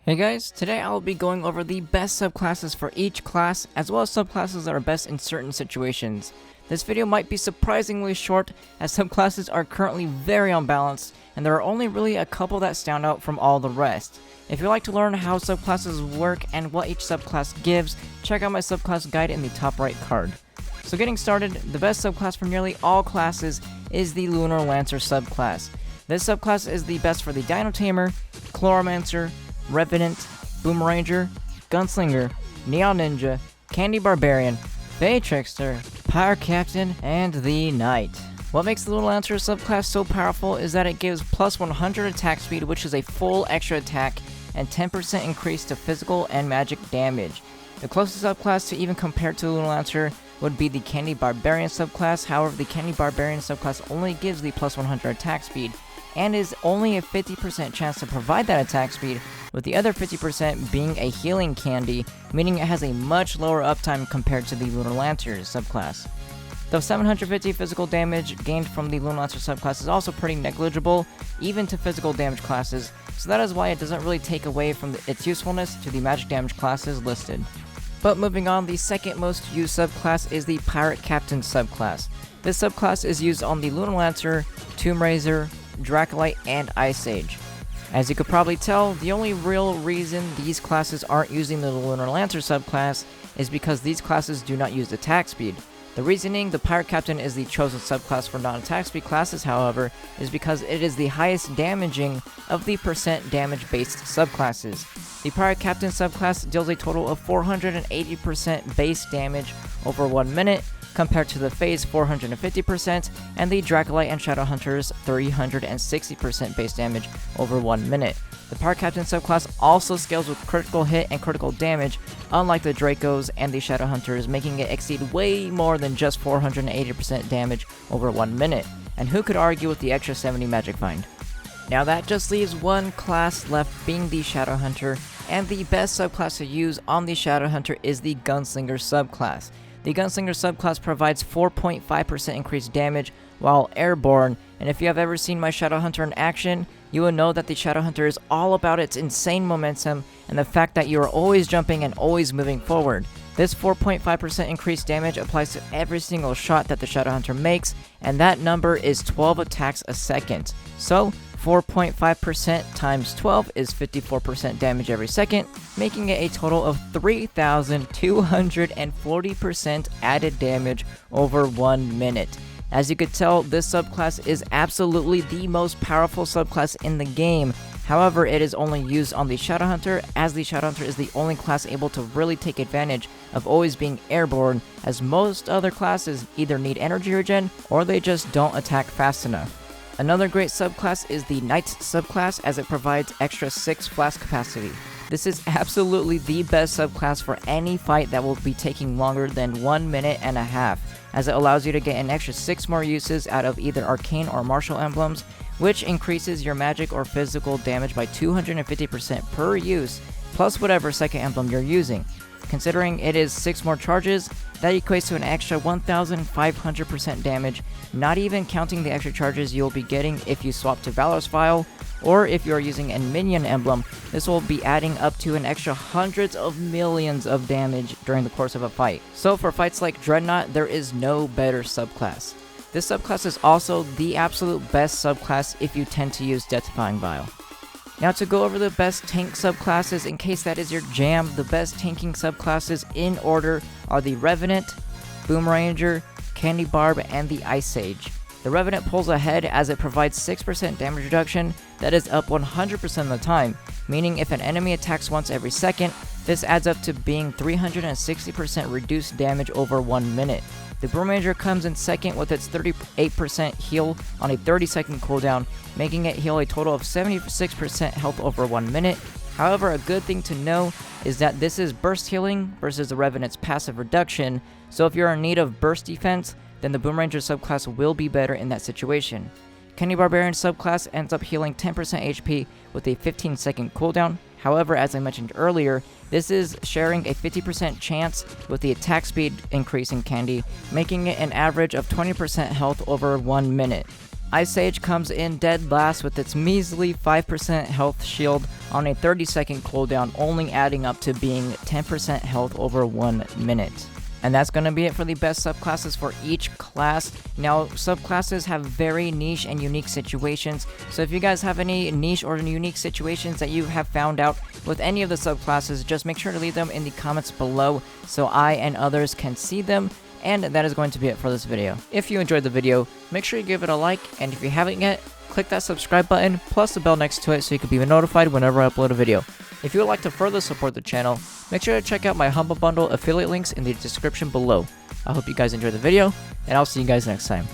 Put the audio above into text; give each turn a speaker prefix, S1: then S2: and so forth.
S1: Hey guys, today I will be going over the best subclasses for each class, as well as subclasses that are best in certain situations. This video might be surprisingly short, as subclasses are currently very unbalanced, and there are only really a couple that stand out from all the rest. If you'd like to learn how subclasses work and what each subclass gives, check out my subclass guide in the top right card. So getting started, the best subclass for nearly all classes is the Lunar Lancer subclass. This subclass is the best for the Dino Tamer, Chloromancer, Revenant, Boomeranger, Gunslinger, Neon Ninja, Candy Barbarian, Fey Trickster, Pirate Captain, and the Knight. What makes the Lunar Lancer subclass so powerful is that it gives plus 100 attack speed, which is a full extra attack, and 10% increase to physical and magic damage. The closest subclass to even compare to the Lunar Lancer would be the Candy Barbarian subclass. However, the Candy Barbarian subclass only gives the plus 100 attack speed, and is only a 50% chance to provide that attack speed, with the other 50% being a healing candy, meaning it has a much lower uptime compared to the Lunar Lancer subclass. The 750 physical damage gained from the Lunar Lancer subclass is also pretty negligible, even to physical damage classes, so that is why it doesn't really take away from its usefulness to the magic damage classes listed. But moving on, the second most used subclass is the Pirate Captain subclass. This subclass is used on the Lunar Lancer, Tomb Raider, Dracolite, and Ice Age. As you could probably tell, the only real reason these classes aren't using the Lunar Lancer subclass is because these classes do not use attack speed. The reasoning the Pirate Captain is the chosen subclass for non-attack speed classes, however, is because it is the highest damaging of the percent damage based subclasses. The Pirate Captain subclass deals a total of 480% base damage over 1 minute, compared to the Fae's 450% and the Dracolite and Shadowhunter's 360% base damage over 1 minute. The Pirate Captain subclass also scales with critical hit and critical damage, unlike the Dracos and the Shadowhunters, making it exceed way more than just 480% damage over 1 minute. And who could argue with the extra 70 magic find? Now that just leaves one class left, being the Shadowhunter, and the best subclass to use on the Shadowhunter is the Gunslinger subclass. The Gunslinger subclass provides 4.5% increased damage while airborne, and if you have ever seen my Shadowhunter in action, you will know that the Shadowhunter is all about its insane momentum and the fact that you are always jumping and always moving forward. This 4.5% increased damage applies to every single shot that the Shadowhunter makes, and that number is 12 attacks a second. So, 4.5% times 12 is 54% damage every second, making it a total of 3,240% added damage over 1 minute. As you could tell, this subclass is absolutely the most powerful subclass in the game. However, it is only used on the Shadowhunter, as the Shadowhunter is the only class able to really take advantage of always being airborne, as most other classes either need energy regen or they just don't attack fast enough. Another great subclass is the Knight subclass, as it provides extra 6 flask capacity. This is absolutely the best subclass for any fight that will be taking longer than 1 minute and a half, as it allows you to get an extra 6 more uses out of either arcane or martial emblems, which increases your magic or physical damage by 250% per use, plus whatever second emblem you're using. Considering it is 6 more charges, that equates to an extra 1,500% damage, not even counting the extra charges you'll be getting if you swap to Valor's File, or if you're using a minion emblem. This will be adding up to an extra hundreds of millions of damage during the course of a fight. So for fights like Dreadnought, there is no better subclass. This subclass is also the absolute best subclass if you tend to use Death-Defying Vial. Now to go over the best tank subclasses, in case that is your jam, the best tanking subclasses in order are the Revenant, Boomeranger, Candy Barb, and the Ice Age. The Revenant pulls ahead as it provides 6% damage reduction that is up 100% of the time, meaning if an enemy attacks once every second, this adds up to being 360% reduced damage over 1 minute. The Boomeranger comes in second with its 38% heal on a 30-second cooldown, making it heal a total of 76% health over 1 minute. However, a good thing to know is that this is burst healing versus the Revenant's passive reduction, so if you're in need of burst defense, then the Boomeranger subclass will be better in that situation. Candy Barbarian subclass ends up healing 10% HP with a 15-second cooldown. However, as I mentioned earlier, this is sharing a 50% chance with the attack speed increase in Candy, making it an average of 20% health over 1 minute. Ice Sage comes in dead last with its measly 5% health shield on a 30-second cooldown, only adding up to being 10% health over 1 minute. And that's going to be it for the best subclasses for each class. Now, subclasses have very niche and unique situations, so if you guys have any niche or unique situations that you have found out with any of the subclasses, just make sure to leave them in the comments below so I and others can see them. And that is going to be it for this video. If you enjoyed the video, make sure you give it a like, and if you haven't yet, click that subscribe button plus the bell next to it so you can be notified whenever I upload a video. If you would like to further support the channel, make sure to check out my Humble Bundle affiliate links in the description below. I hope you guys enjoyed the video, and I'll see you guys next time.